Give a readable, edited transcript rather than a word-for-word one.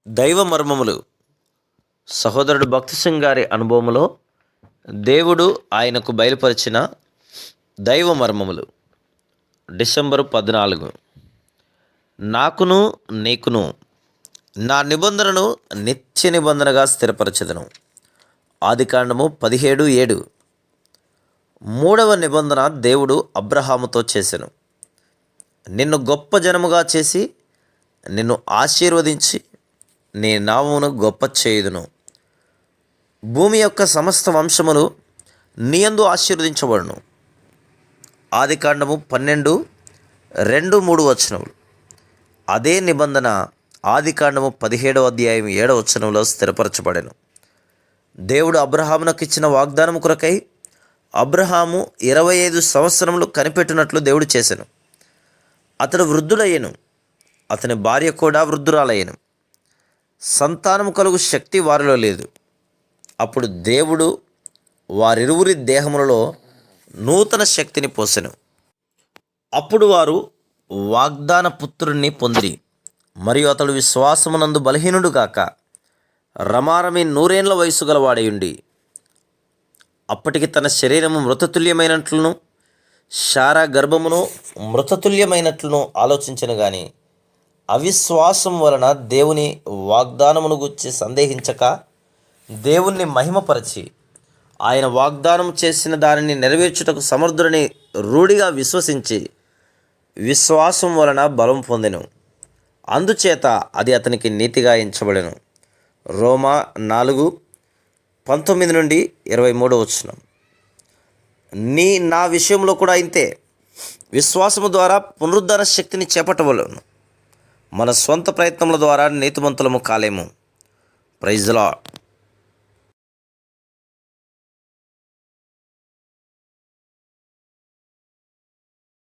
దైవ మర్మములు సహోదరుడు భక్తి సింగ్ గారి అనుభవములో దేవుడు ఆయనకు బయలుపరిచిన దైవ మర్మములు. డిసెంబరు 14. నాకును నీకును నా నిబంధనను నిత్య నిబంధనగా స్థిరపరచెదను. ఆదికాండము 17:7. మూడవ నిబంధన దేవుడు అబ్రహాముతో చేసెను. నిన్ను గొప్ప జనముగా చేసి నిన్ను ఆశీర్వదించి నీ నామమును గొప్ప చేయుదును. భూమి యొక్క సమస్త వంశములు నీయందు ఆశీర్వదించబడును. ఆదికాండము 12:2-3 అదే నిబంధన ఆదికాండము 17:7 స్థిరపరచబడెను. దేవుడు అబ్రహామునకు ఇచ్చిన వాగ్దానము కొరకై అబ్రహాము 25 సంవత్సరములు కనిపెట్టినట్లు దేవుడు చేసెను. అతడు వృద్ధుడయ్యెను, అతని భార్య కూడా వృద్ధురాలయ్యెను. సంతానము కలుగు శక్తి వారిలో లేదు. అప్పుడు దేవుడు వారిరువురి దేహములలో నూతన శక్తిని పోసెను. అప్పుడు వారు వాగ్దాన పుత్రుణ్ణి పొందిరి. మరియు అతడు విశ్వాసమునందు బలహీనుడు కాక రమారమి 100 ఏండ్ల వయసు గలవాడయుండి అప్పటికి తన శరీరము మృతతుల్యమైనట్లును శారా గర్భమును మృతతుల్యమైనట్లును ఆలోచించను గాని అవిశ్వాసం వలన దేవుని వాగ్దానమును గురించి సందేహించక దేవుణ్ణి మహిమపరచి ఆయన వాగ్దానం చేసిన దానిని నెరవేర్చుటకు సమర్థుడని రూఢిగా విశ్వసించి విశ్వాసం వలన బలం పొందెను. అందుచేత అది అతనికి నీతిగా ఎంచబడెను. రోమా 4:19-23 నా విషయంలో కూడా ఇంతే. విశ్వాసము ద్వారా పునరుద్ధరణ శక్తిని చేపట్టవలను. మన స్వంత ప్రయత్నముల ద్వారా నీతిమంతులము కాలేము. Praise the lord.